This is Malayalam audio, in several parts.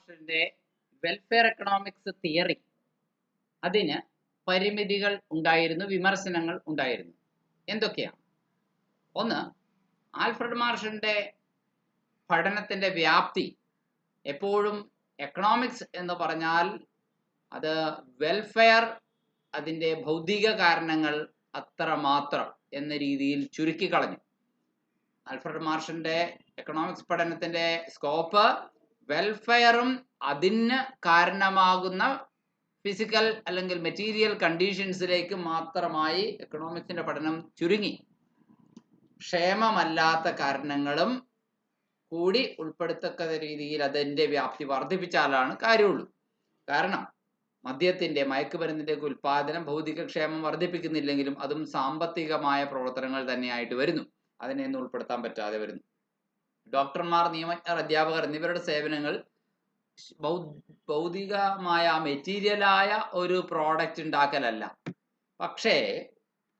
മാർഷലിന്റെ വെൽഫെയർ എക്കണോമിക്സ് തിയറി അതിന് പരിമിതികൾ ഉണ്ടായിരുന്നു, വിമർശനങ്ങൾ ഉണ്ടായിരുന്നു. എന്തൊക്കെയാണ്? ഒന്ന്, ആൽഫ്രഡ് മാർഷലിന്റെ പഠനത്തിന്റെ വ്യാപ്തി എപ്പോഴും എക്കണോമിക്സ് എന്ന് പറഞ്ഞാൽ അത് വെൽഫെയർ, അതിൻ്റെ ഭൗതിക കാരണങ്ങൾ അത്രമാത്രം എന്ന രീതിയിൽ ചുരുക്കിക്കളഞ്ഞു. ആൽഫ്രഡ് മാർഷലിന്റെ എക്കണോമിക്സ് പഠനത്തിന്റെ സ്കോപ്പ് വെൽഫെയറും അതിന് കാരണമാകുന്ന ഫിസിക്കൽ അല്ലെങ്കിൽ മെറ്റീരിയൽ കണ്ടീഷൻസിലേക്ക് മാത്രമായി എക്കണോമിക്സിന്റെ പഠനം ചുരുങ്ങി. ക്ഷേമമല്ലാത്ത കാരണങ്ങളും കൂടി ഉൾപ്പെടുത്തക്ക രീതിയിൽ അതിൻ്റെ വ്യാപ്തി വർദ്ധിപ്പിച്ചാലാണ് കാര്യമുള്ളൂ. കാരണം മദ്യത്തിന്റെ, മയക്കുമരുന്നിന്റെ ഉൽപാദനം ഭൗതികക്ഷേമം വർദ്ധിപ്പിക്കുന്നില്ലെങ്കിലും അതും സാമ്പത്തികമായ പ്രവർത്തനങ്ങൾ തന്നെയായിട്ട് വരുന്നു. അതിനെയൊന്നും ഉൾപ്പെടുത്താൻ പറ്റാതെ വരുന്നു. ഡോക്ടർമാർ, നിയമജ്ഞർ, അധ്യാപകർ എന്നിവരുടെ സേവനങ്ങൾ ഭൗതികമായ മെറ്റീരിയലായ ഒരു പ്രോഡക്റ്റ് ഉണ്ടാക്കലല്ല, പക്ഷേ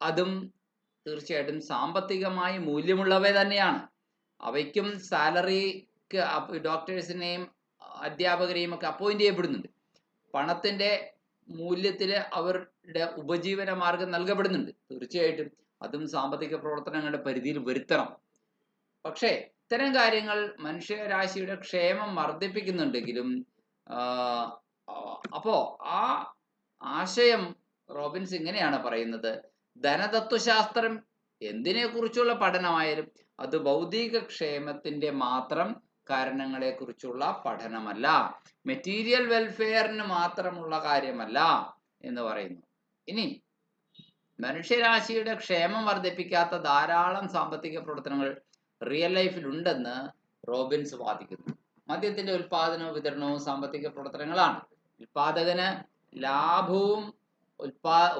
അതും തീർച്ചയായിട്ടും സാമ്പത്തികമായി മൂല്യമുള്ളവ തന്നെയാണ്. അവയ്ക്കും സാലറിക്ക് ഡോക്ടേഴ്സിനെയും അധ്യാപകരെയും ഒക്കെ അപ്പോയിന്റ് ചെയ്യപ്പെടുന്നുണ്ട്. പണത്തിന്റെ മൂല്യത്തിൽ അവരുടെ ഉപജീവന മാർഗം നൽകപ്പെടുന്നുണ്ട്. തീർച്ചയായിട്ടും അതും സാമ്പത്തിക പ്രവർത്തനങ്ങളുടെ പരിധിയിൽ വരുത്തണം. പക്ഷേ ഇത്തരം കാര്യങ്ങൾ മനുഷ്യരാശിയുടെ ക്ഷേമം വർദ്ധിപ്പിക്കുന്നുണ്ടെങ്കിലും അപ്പോ ആ ആശയം റോബിൻസ് ഇങ്ങനെയാണ് പറയുന്നത്: ധനതത്വശാസ്ത്രം എന്തിനെ കുറിച്ചുള്ള പഠനമായാലും അത് ഭൗതിക ക്ഷേമത്തിന്റെ മാത്രം കാരണങ്ങളെ കുറിച്ചുള്ള പഠനമല്ല, മെറ്റീരിയൽ വെൽഫെയറിന് മാത്രമുള്ള കാര്യമല്ല എന്ന് പറയുന്നു. ഇനി മനുഷ്യരാശിയുടെ ക്ഷേമം വർദ്ധിപ്പിക്കാത്ത ധാരാളം സാമ്പത്തിക പ്രവർത്തനങ്ങൾ റിയൽ ലൈഫിൽ ഉണ്ടെന്ന് റോബിൻസ് വാദിക്കുന്നു. മദ്യത്തിന്റെ ഉൽപാദനവും വിതരണവും സാമ്പത്തിക പ്രവർത്തനങ്ങളാണ്. ഉൽപാദകന് ലാഭവും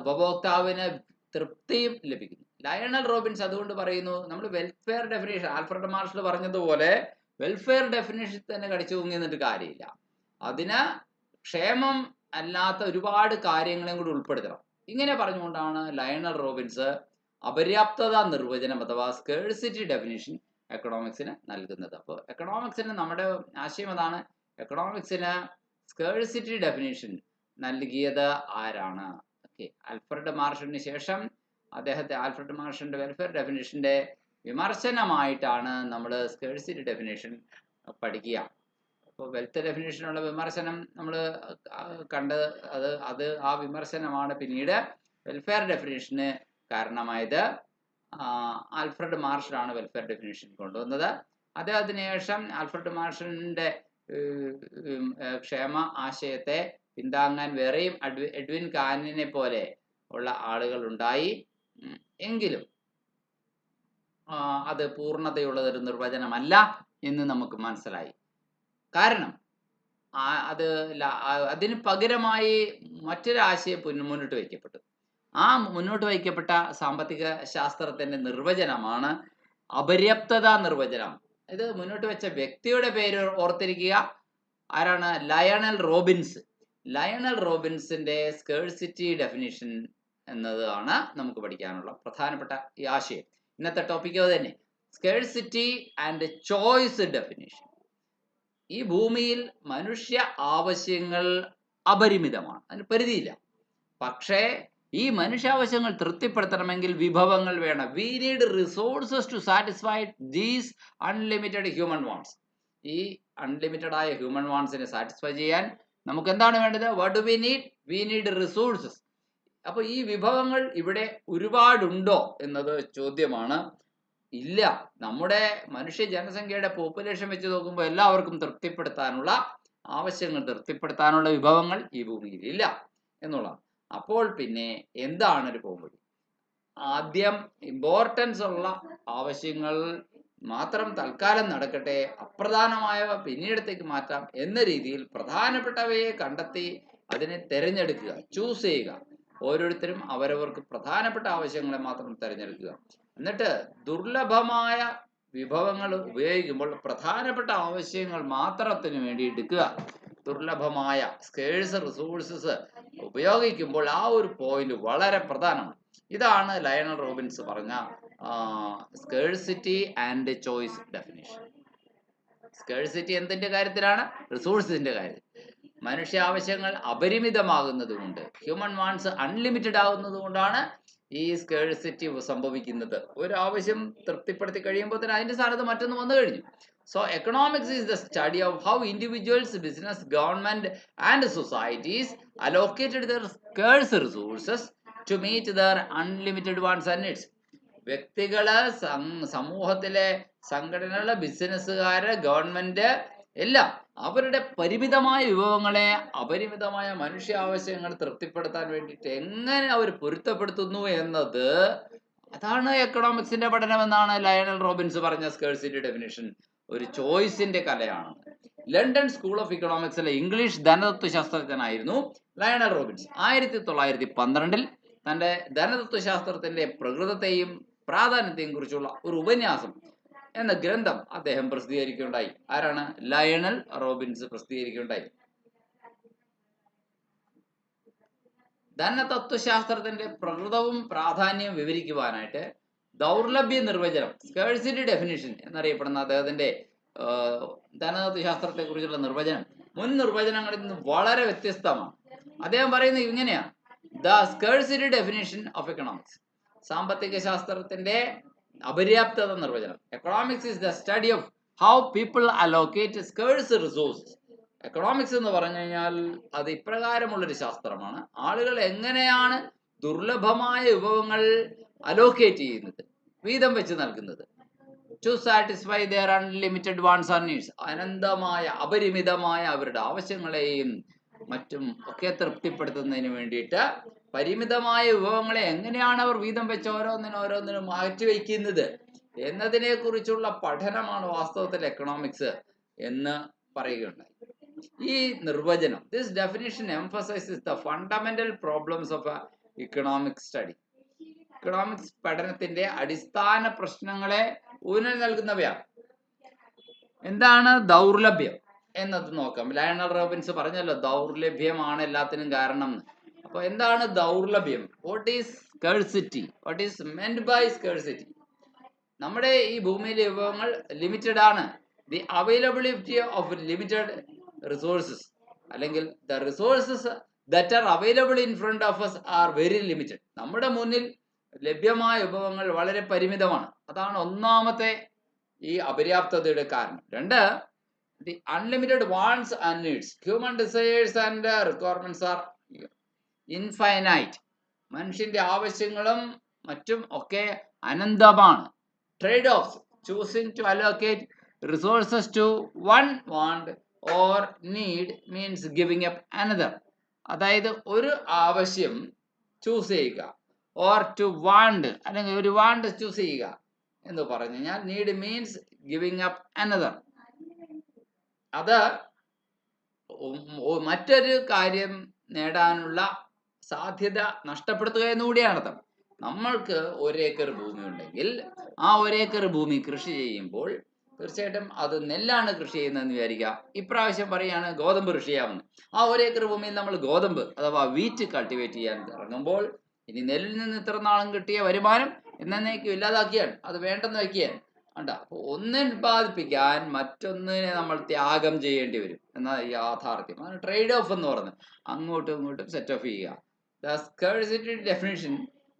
ഉപഭോക്താവിന് തൃപ്തിയും ലഭിക്കുന്നു. ലയണൽ റോബിൻസ് അതുകൊണ്ട് പറയുന്നു, നമ്മൾ വെൽഫെയർ ഡെഫിനേഷൻ ആൽഫ്രഡ് മാർഷൽ പറഞ്ഞതുപോലെ വെൽഫെയർ ഡെഫിനേഷൻ തന്നെ കടിച്ചു തൂങ്ങി എന്നിട്ട് കാര്യമില്ല. അതിന് ക്ഷേമം അല്ലാത്ത ഒരുപാട് കാര്യങ്ങളെയും കൂടി ഉൾപ്പെടുത്തണം. ഇങ്ങനെ പറഞ്ഞുകൊണ്ടാണ് ലയണൽ റോബിൻസ് അപര്യാപ്തത നിർവചനം അഥവാ സ്കേഴ്സിറ്റി ഡെഫിനേഷൻ എക്കണോമിക്സിന് നൽകുന്നത്. അപ്പോൾ എക്കണോമിക്സിന് നമ്മുടെ ആശയം അതാണ്. എക്കണോമിക്സിന് സ്കേഴ്സിറ്റി ഡെഫിനേഷൻ നൽകിയത് ആരാണ്? ഓക്കെ, ആൽഫ്രഡ് മാർഷലിന് ശേഷം ആൽഫ്രഡ് മാർഷലിന്റെ വെൽഫെയർ ഡെഫിനേഷന്റെ വിമർശനമായിട്ടാണ് നമ്മൾ സ്കേഴ്സിറ്റി ഡെഫിനേഷൻ പഠിക്കുക. അപ്പോൾ വെൽത്ത് ഡെഫിനേഷനുള്ള വിമർശനം നമ്മൾ കണ്ടത് അത് ആ വിമർശനമാണ് പിന്നീട് വെൽഫെയർ ഡെഫിനേഷന് കാരണമായത്. ആൽഫ്രഡ് മാർഷലാണ് വെൽഫെയർ ഡെഫിനേഷൻ കൊണ്ടുവന്നത്. അദ്ദേഹത്തിന് ശേഷം ആൽഫ്രഡ് മാർഷലിന്റെ ക്ഷേമ ആശയത്തെ പിന്താങ്ങാൻ വേറെയും എഡ്വിൻ കാനിനെ പോലെ ഉള്ള ആളുകൾ ഉണ്ടായി. എങ്കിലും അത് പൂർണ്ണതയുള്ളതൊരു നിർവചനമല്ല എന്ന് നമുക്ക് മനസ്സിലായി. കാരണം അതിന് പകരമായി മറ്റൊരാശയം മുന്നോട്ട് വയ്ക്കപ്പെട്ടു. ആ മുന്നോട്ട് വയ്ക്കപ്പെട്ട സാമ്പത്തിക ശാസ്ത്രത്തിന്റെ നിർവചനമാണ് അപര്യാപ്തത നിർവചനം. ഇത് മുന്നോട്ട് വെച്ച വ്യക്തിയുടെ പേര് ഓർത്തിരിക്കുക. ആരാണ്? Lionel Robbins. ലയണൽ റോബിൻസിന്റെ സ്കേഴ്സിറ്റി ഡെഫിനിഷൻ എന്നതാണ് നമുക്ക് പഠിക്കാനുള്ള പ്രധാനപ്പെട്ട ഈ ആശയം. ഇന്നത്തെ ടോപ്പിക്ക് തന്നെ സ്കേഴ്സിറ്റി ആൻഡ് ചോയ്സ് ഡെഫിനിഷൻ. ഈ ഭൂമിയിൽ മനുഷ്യ ആവശ്യങ്ങൾ അപരിമിതമാണ്, അതിന് പരിധിയില്ല. പക്ഷേ ഈ മനുഷ്യാവശ്യങ്ങൾ തൃപ്തിപ്പെടുത്തണമെങ്കിൽ വിഭവങ്ങൾ വേണം. We need resources to satisfy these unlimited human wants. ഈ അൺലിമിറ്റഡ് ആയ ഹ്യൂമൻ വാണ്ട്സിനെ സാറ്റിസ്ഫൈ ചെയ്യാൻ നമുക്ക് എന്താണ് വേണ്ടത്? What do we need? We need resources. അപ്പോൾ ഈ വിഭവങ്ങൾ ഇവിടെ ഒരുപാടുണ്ടോ എന്നത് ചോദ്യമാണ്. ഇല്ല. നമ്മുടെ മനുഷ്യ ജനസംഖ്യയുടെ പോപ്പുലേഷൻ വെച്ച് നോക്കുമ്പോൾ എല്ലാവർക്കും ആവശ്യങ്ങൾ തൃപ്തിപ്പെടുത്താനുള്ള വിഭവങ്ങൾ ഈ ഭൂമിയിൽ ഇല്ല എന്നുള്ളതാണ്. അപ്പോൾ പിന്നെ എന്താണ് ഒരു പോംവഴി? ആദ്യം ഇമ്പോർട്ടൻസ് ഉള്ള ആവശ്യങ്ങൾ മാത്രം തൽക്കാലം നടക്കട്ടെ, അപ്രധാനമായവ പിന്നീടത്തേക്ക് മാറ്റാം എന്ന രീതിയിൽ പ്രധാനപ്പെട്ടവയെ കണ്ടെത്തി അതിനെ തിരഞ്ഞെടുക്കുക, ചൂസ് ചെയ്യുക. ഓരോരുത്തരും അവരവർക്ക് പ്രധാനപ്പെട്ട ആവശ്യങ്ങളെ മാത്രം തിരഞ്ഞെടുക്കുക. എന്നിട്ട് ദുർലഭമായ വിഭവങ്ങൾ ഉപയോഗിക്കുമ്പോൾ പ്രധാനപ്പെട്ട ആവശ്യങ്ങൾ മാത്രത്തിന് വേണ്ടി എടുക്കുക. ദുർലഭമായ സ്കേഴ്സ് റിസോഴ്സസ് ഉപയോഗിക്കുമ്പോൾ ആ ഒരു പോയിന്റ് വളരെ പ്രധാനമാണ്. ഇതാണ് ലയണൽ റോബിൻസ് പറഞ്ഞ scarcity and choice definition. Scarcity എന്തിന്റെ കാര്യത്തിലാണ്? റിസോഴ്സിന്റെ കാര്യത്തിൽ. മനുഷ്യ ആവശ്യങ്ങൾ അപരിമിതമാകുന്നത് കൊണ്ട്, ഹ്യൂമൻ വാണ്ട്സ് അൺലിമിറ്റഡ് ആകുന്നത് കൊണ്ടാണ് ഈ സ്കേഴ്സിറ്റി സംഭവിക്കുന്നത്. ഒരു ആവശ്യം തൃപ്തിപ്പെടുത്തി കഴിയുമ്പോൾ തന്നെ അതിന്റെ സ്ഥാനത്ത് മറ്റൊന്ന് വന്നു കഴിഞ്ഞു. So economics is the study of how individuals, business, government and societies allocated their scarce resources to meet their unlimited wants and needs. വ്യക്തികള്, സമൂഹത്തിലെ സംഘടനകള്, ബിസിനസ്സുകാര്, ഗവൺമെന്റ് എല്ലാം അവരുടെ പരിമിതമായ വിഭവങ്ങളെ അപരിമിതമായ മനുഷ്യ ആവശ്യങ്ങൾ തൃപ്തിപ്പെടുത്താൻ വേണ്ടിയിട്ട് എങ്ങനെ അവർ പൊരുത്തപ്പെടുത്തുന്നു എന്നത്, അതാണ് എക്കണോമിക്സിന്റെ പഠനം എന്നാണ് ലയണൽ റോബിൻസ് പറഞ്ഞ സ്കേഴ്സിറ്റി ഡെഫിനിഷൻ. ഒരു ചോയ്സിന്റെ കലയാണ്. ലണ്ടൻ സ്കൂൾ ഓഫ് ഇക്കണോമിക്സിലെ ഇംഗ്ലീഷ് ധനതത്വശാസ്ത്രജ്ഞനായിരുന്നു ലയണൽ റോബിൻസ്. 1912 തന്റെ ധനതത്വശാസ്ത്രത്തിന്റെ പ്രകൃതത്തെയും പ്രാധാന്യത്തെയും കുറിച്ചുള്ള ഒരു ഉപന്യാസം എന്ന ഗ്രന്ഥം അദ്ദേഹം പ്രസിദ്ധീകരിക്കുകയുണ്ടായി. ആരാണ്? Lionel Robbins പ്രസിദ്ധീകരിക്കുകയുണ്ടായി. ധനതത്വശാസ്ത്രത്തിന്റെ പ്രകൃതവും പ്രാധാന്യവും വിവരിക്കുവാനായിട്ട് ദൗർലഭ്യ നിർവചനം, സ്കേഴ്സിറ്റി ഡെഫിനിഷൻ എന്നറിയപ്പെടുന്ന അദ്ദേഹത്തിന്റെ ധനതത്വശാസ്ത്രത്തെ കുറിച്ചുള്ള നിർവചനം മുൻ നിർവചനങ്ങളിൽ നിന്ന് വളരെ വ്യത്യസ്തമാണ്. അദ്ദേഹം പറയുന്നത് ഇങ്ങനെയാണ്: the scarcity definition of economics, സാമ്പത്തിക ശാസ്ത്രത്തിന്റെ അപര്യാപ്തത നിർവചനം. Economics is the study of how people allocate scarce resources. Economics എന്ന് പറഞ്ഞു കഴിഞ്ഞാൽ അത് ഇപ്രകാരമുള്ളൊരു ശാസ്ത്രമാണ്: ആളുകൾ എങ്ങനെയാണ് ദുർലഭമായ വിഭവങ്ങൾ അലോക്കേറ്റ് ചെയ്യുന്നത്, വീതം വെച്ച് നൽകുന്നത്, to satisfy their unlimited wants and needs, അനന്തമായ അപരിമിതമായ അവരുടെ ആവശ്യങ്ങളെയും മറ്റും ഒക്കെ തൃപ്തിപ്പെടുത്തുന്നതിന് വേണ്ടിയിട്ട് പരിമിതമായ വിഭവങ്ങളെ എങ്ങനെയാണ് അവർ വീതം വെച്ച് ഓരോന്നിനും മാറ്റിവെക്കുന്നത് എന്നതിനെ കുറിച്ചുള്ള പഠനമാണ് വാസ്തവത്തിൽ എക്കണോമിക്സ് എന്ന് പറയുകയുണ്ടായി. ഈ നിർവചനം, this definition emphasises the fundamental problems of economic study. Economics പഠനത്തിന്റെ അടിസ്ഥാന പ്രശ്നങ്ങളെ ഊന്നൽ നൽകുന്നവയാണ്. എന്താണ് ദൗർലഭ്യം എന്നത് നോക്കാം. ലയണൽ റോബിൻസ് പറഞ്ഞല്ലോ ദൗർലഭ്യമാണ് എല്ലാത്തിനും കാരണം. അപ്പൊ എന്താണ് ദൗർലഭ്യം? What is scarcity? What is meant by scarcity? നമ്മുടെ ഈ ഭൂമിയിലെ വിഭവങ്ങൾ ലിമിറ്റഡ് ആണ്. The availability of limited resources, അല്ലെങ്കിൽ the resources that are available in front of us are very limited. നമ്മുടെ മുന്നിൽ ലഭ്യമായ വിഭവങ്ങൾ വളരെ പരിമിതമാണ്. അതാണ് ഒന്നാമത്തെ ഈ അപര്യാപ്തതയുടെ കാരണം. രണ്ട്, the unlimited wants and needs. Human desires and requirements are infinite. മനുഷ്യന്റെ ആവശ്യങ്ങളും മറ്റും ഒക്കെ അനന്തമാണ്. Trade offs, choosing to allocate resources to one want or need means giving up another. അതായത് ഒരു ആവശ്യം ചൂസ് ചെയ്യുക, ഓർ ടു വാണ്ട്, അല്ലെങ്കിൽ ഒരു വാണ്ട് ചൂസ് ചെയ്യുക എന്ന് പറഞ്ഞു കഴിഞ്ഞാൽ need means giving up another. അത് മറ്റൊരു കാര്യം നേടാനുള്ള സാധ്യത നഷ്ടപ്പെടുത്തുക എന്നുകൂടിയാണ് അർത്ഥം. നമ്മൾക്ക് 1 ഏക്കർ ഭൂമി ഉണ്ടെങ്കിൽ ആ 1 ഏക്കർ ഭൂമി കൃഷി ചെയ്യുമ്പോൾ തീർച്ചയായിട്ടും അത് നെല്ലാണ് കൃഷി ചെയ്യുന്നതെന്ന് വിചാരിക്കുക. ഇപ്രാവശ്യം പറയുകയാണ് ഗോതമ്പ് കൃഷി ചെയ്യാമെന്ന്. ആ 1 ഏക്കർ ഭൂമിയിൽ നമ്മൾ ഗോതമ്പ് അഥവാ വീറ്റ് കൾട്ടിവേറ്റ് ചെയ്യാൻ ഇറങ്ങുമ്പോൾ ഇനി നെല്ലിൽ നിന്ന് ഇത്ര നാളും കിട്ടിയ വരുമാനം എന്നേക്കും ഇല്ലാതാക്കിയാണ്, അത് വേണ്ടെന്ന് വയ്ക്കുകയാണ്. കണ്ട, അപ്പോൾ ഒന്നിനെ ഉൽപ്പാദിപ്പിക്കാൻ മറ്റൊന്നിനെ നമ്മൾ ത്യാഗം ചെയ്യേണ്ടി വരും എന്ന യാഥാർത്ഥ്യം. അതാണ് ട്രേഡ് ഓഫ് എന്ന് പറയുന്നത്. അങ്ങോട്ടും ഇങ്ങോട്ടും സെറ്റ് ഓഫ് ചെയ്യുക. The scarcity definition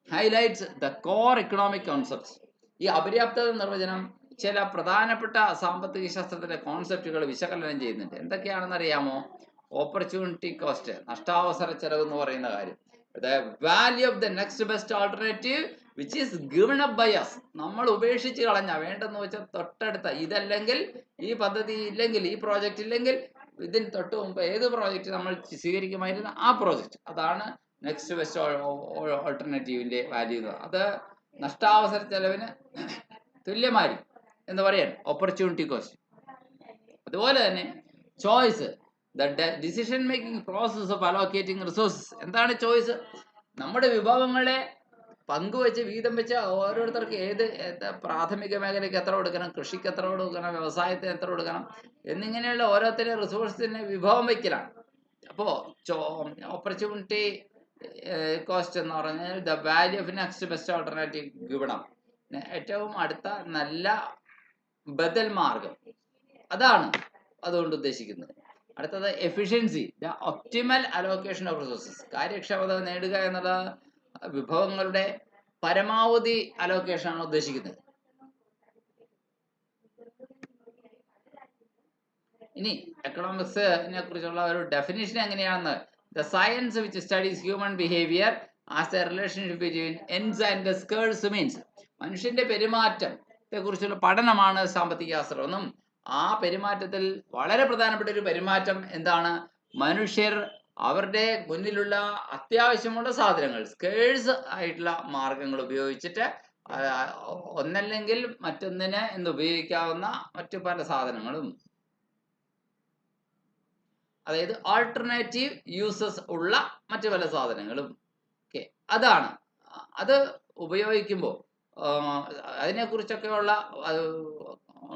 highlights the core economic concepts. ഈ അപര്യാപ്തത നിർവചനം ചില പ്രധാനപ്പെട്ട സാമ്പത്തിക ശാസ്ത്രത്തിലെ കോൺസെപ്റ്റുകൾ വിശകലനം ചെയ്യുന്നുണ്ട്. എന്തൊക്കെയാണെന്ന് അറിയാമോ? ഓപ്പർച്യൂണിറ്റി കോസ്റ്റ്, നഷ്ടാവസര ചെലവ് എന്ന് പറയുന്ന കാര്യം. The value of the next best alternative which is given up by us. നമ്മൾ ഉപേക്ഷിച്ച് കളഞ്ഞ, വേണ്ടെന്ന് വെച്ചാൽ തൊട്ടടുത്ത, ഇതല്ലെങ്കിൽ, ഈ പദ്ധതി ഇല്ലെങ്കിൽ, ഈ പ്രോജക്റ്റ് ഇല്ലെങ്കിൽ, ഇതിന് തൊട്ട് മുമ്പ് ഏത് പ്രോജക്റ്റ് നമ്മൾ സ്വീകരിക്കുമായിരുന്നു ആ പ്രോജക്റ്റ്, അതാണ് നെക്സ്റ്റ് ബെസ്റ്റ് ഓൾട്ടർനേറ്റീവിന്റെ വാല്യൂ. അത് നഷ്ടാവസര ചെലവിന് തുല്യമായിരിക്കും എന്ന് പറയാൻ ഓപ്പർച്യൂണിറ്റി കോസ്റ്റ്. അതുപോലെ തന്നെ choice, the decision making process of allocating resources. എന്താണ് ചോയ്സ്? നമ്മുടെ വിഭവങ്ങളെ പങ്കുവെച്ച് വീതം വെച്ച് ഓരോരുത്തർക്ക് ഏത് പ്രാഥമിക മേഖലയ്ക്ക് എത്ര കൊടുക്കണം, കൃഷിക്ക് എത്ര കൊടുക്കണം, വ്യവസായത്തിന് എത്ര കൊടുക്കണം എന്നിങ്ങനെയുള്ള ഓരോരുത്തരുടെ റിസോഴ്സിന് വിഭവം വയ്ക്കലാണ്. അപ്പോൾ ഓപ്പർച്യൂണിറ്റി കോസ്റ്റ് എന്ന് പറഞ്ഞാൽ the value of next best alternative given up, ഏറ്റവും അടുത്ത നല്ല ബദൽ മാർഗം, അതാണ് അതുകൊണ്ട് ഉദ്ദേശിക്കുന്നത്. അടുത്തത് efficiency, the optimal allocation of resources. കാര്യക്ഷമത നേടുക എന്നുള്ള വിഭവങ്ങളുടെ പരമാവധി അലോക്കേഷൻ ആണ് ഉദ്ദേശിക്കുന്നത്. ഇനി എക്കണോമിക്സിനെ കുറിച്ചുള്ള ഒരു ഡെഫിനിഷൻ എങ്ങനെയാണെന്ന്, the science which studies human behaviour as A relationship between ends and scarce means. മനുഷ്യന്റെ പെരുമാറ്റത്തെ കുറിച്ചുള്ള പഠനമാണ് സാമ്പത്തിക ശാസ്ത്രം എന്നും ആ പെരുമാറ്റത്തിൽ വളരെ പ്രധാനപ്പെട്ട ഒരു പെരുമാറ്റം എന്താണ്, മനുഷ്യർ അവരുടെ മുന്നിലുള്ള അത്യാവശ്യമുള്ള സാധനങ്ങൾ സ്കേഴ്സ് ആയിട്ടുള്ള മാർഗങ്ങൾ ഉപയോഗിച്ചിട്ട് ഒന്നല്ലെങ്കിൽ മറ്റൊന്നിന് എന്ന് ഉപയോഗിക്കാവുന്ന മറ്റു പല സാധനങ്ങളും, അതായത് ആൾട്ടർനേറ്റീവ് യൂസസ് ഉള്ള മറ്റു പല സാധനങ്ങളും ഓക്കെ, അതാണ് അത് ഉപയോഗിക്കുമ്പോൾ അതിനെക്കുറിച്ചൊക്കെയുള്ള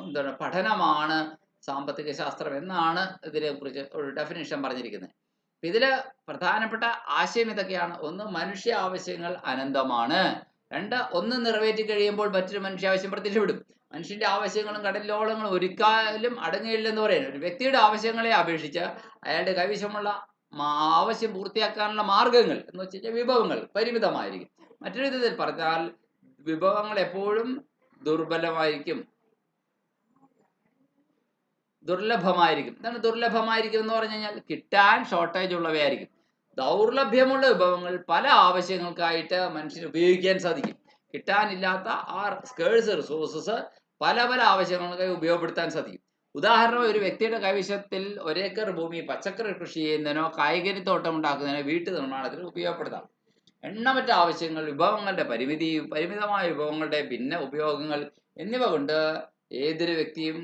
എന്താണ് പഠനമാണ് സാമ്പത്തിക ശാസ്ത്രം എന്നാണ് ഇതിനെക്കുറിച്ച് ഒരു ഡെഫിനിഷൻ പറഞ്ഞിരിക്കുന്നത്. ഇതിൽ പ്രധാനപ്പെട്ട ആശയം ഇതൊക്കെയാണ്. ഒന്ന്, മനുഷ്യ ആവശ്യങ്ങൾ അനന്തമാണ്. രണ്ട്, ഒന്ന് നിറവേറ്റി കഴിയുമ്പോൾ മറ്റൊരു മനുഷ്യ ആവശ്യം പ്രത്യക്ഷപ്പെടും. മനുഷ്യന്റെ ആവശ്യങ്ങളും കടലോളങ്ങളും ഒരിക്കലും അടങ്ങുകയില്ലെന്ന് പറയുന്നത്. ഒരു വ്യക്തിയുടെ ആവശ്യങ്ങളെ അപേക്ഷിച്ച് അയാളുടെ കൈവശമുള്ള ആവശ്യം പൂർത്തിയാക്കാനുള്ള മാർഗങ്ങൾ എന്ന് വെച്ചാൽ വിഭവങ്ങൾ പരിമിതമായിരിക്കും. മറ്റൊരു വിധത്തിൽ പറഞ്ഞാൽ വിഭവങ്ങൾ എപ്പോഴും ദുർബലമായിരിക്കും, ദുർലഭമായിരിക്കും. എന്താണ് ദുർലഭമായിരിക്കും എന്ന് പറഞ്ഞു കഴിഞ്ഞാൽ കിട്ടാൻ ഷോർട്ടേജ് ഉള്ളവയായിരിക്കും. ദൗർലഭ്യമുള്ള വിഭവങ്ങൾ പല ആവശ്യങ്ങൾക്കായിട്ട് മനുഷ്യന് ഉപയോഗിക്കാൻ സാധിക്കും. കിട്ടാനില്ലാത്ത ആ സ്കേഴ്സ് റിസോഴ്സസ് പല പല ആവശ്യങ്ങൾക്കായി ഉപയോഗപ്പെടുത്താൻ സാധിക്കും. ഉദാഹരണം, ഒരു വ്യക്തിയുടെ കൈവശത്തിൽ 1 ഏക്കർ ഭൂമി പച്ചക്കറി കൃഷി ചെയ്യുന്നതിനോ കായികരി തോട്ടം ഉണ്ടാക്കുന്നതിനോ വീട്ടു നിർമ്മാണത്തിന് ഉപയോഗപ്പെടുത്താം. എണ്ണമറ്റ ആവശ്യങ്ങൾ, വിഭവങ്ങളുടെ പരിമിതി, പരിമിതമായ വിഭവങ്ങളുടെ ഭിന്ന ഉപയോഗങ്ങൾ എന്നിവ കൊണ്ട് ഏതൊരു വ്യക്തിയും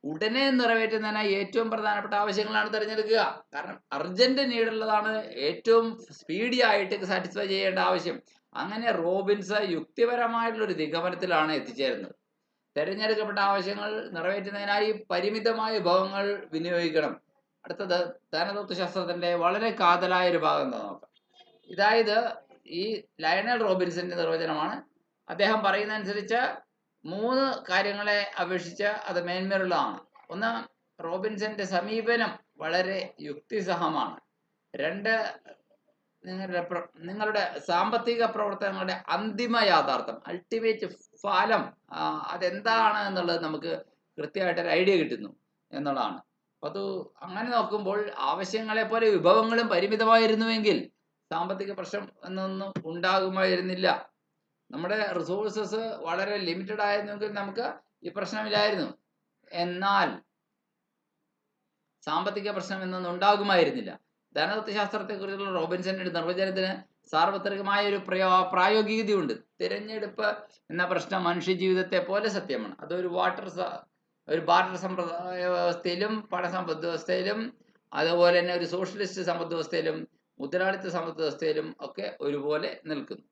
ഉടനെ നിറവേറ്റുന്നതിനായി ഏറ്റവും പ്രധാനപ്പെട്ട ആവശ്യങ്ങളാണ് തിരഞ്ഞെടുക്കുക. കാരണം അർജന്റ് നീഡുള്ളതാണ് ഏറ്റവും സ്പീഡി ആയിട്ട് സാറ്റിസ്ഫൈ ചെയ്യേണ്ട ആവശ്യം. അങ്ങനെ റോബിൻസ് യുക്തിപരമായിട്ടുള്ള ഒരു നിഗമനത്തിലാണ് എത്തിച്ചേരുന്നത്. തിരഞ്ഞെടുക്കപ്പെട്ട ആവശ്യങ്ങൾ നിറവേറ്റുന്നതിനായി പരിമിതമായ വിഭവങ്ങൾ വിനിയോഗിക്കണം. അടുത്തത് ധനതത്വശാസ്ത്രത്തിന്റെ വളരെ കാതലായ ഒരു ഭാഗം എന്താ നോക്കാം. ഇതായത് ഈ ലയണൽ റോബിൻസിന്റെ നിർവചനമാണ്. അദ്ദേഹം പറയുന്ന അനുസരിച്ച് 3 കാര്യങ്ങളെ അപേക്ഷിച്ച് അത് മേന്മയുള്ളതാണ്. ഒന്ന്, റോബിൻസന്റെ സമീപനം വളരെ യുക്തിസഹമാണ്. 2, നിങ്ങളുടെ സാമ്പത്തിക പ്രവർത്തനങ്ങളുടെ അന്തിമ യാഥാർത്ഥ്യം, അൾട്ടിമേറ്റ് ഫലം അതെന്താണ് എന്നുള്ളത് നമുക്ക് കൃത്യമായിട്ട് ഒരു ഐഡിയ കിട്ടുന്നു എന്നുള്ളതാണ്. അപ്പൊ അത് അങ്ങനെ നോക്കുമ്പോൾ ആവശ്യങ്ങളെ പോലെ വിഭവങ്ങളും പരിമിതമായിരുന്നുവെങ്കിൽ സാമ്പത്തിക പ്രശ്നം എന്നൊന്നും ഉണ്ടാകുമായിരുന്നില്ല. നമ്മുടെ റിസോഴ്സസ് വളരെ ലിമിറ്റഡ് ആയിരുന്നെങ്കിൽ നമുക്ക് ഈ പ്രശ്നമില്ലായിരുന്നു. എന്നാൽ സാമ്പത്തിക പ്രശ്നം എന്നൊന്നും ഉണ്ടാകുമായിരുന്നില്ല. ധനതത്വശാസ്ത്രത്തെക്കുറിച്ചുള്ള റോബിൻസന്റെ നിർവചനത്തിന് സാർവത്രികമായ ഒരു പ്രായോഗികതയുണ്ട്. തിരഞ്ഞെടുപ്പ് എന്ന പ്രശ്നം മനുഷ്യ ജീവിതത്തെ പോലെ സത്യമാണ്. അതൊരു ബാർട്ടർ സമ്പ്രദായ വ്യവസ്ഥയിലും പണസമ്പദ് വ്യവസ്ഥയിലും അതുപോലെ തന്നെ ഒരു സോഷ്യലിസ്റ്റ് സമ്പദ് വ്യവസ്ഥയിലും മുതലാളിത്ത സമ്പദ് വ്യവസ്ഥയിലും ഒക്കെ ഒരുപോലെ നിൽക്കുന്നു.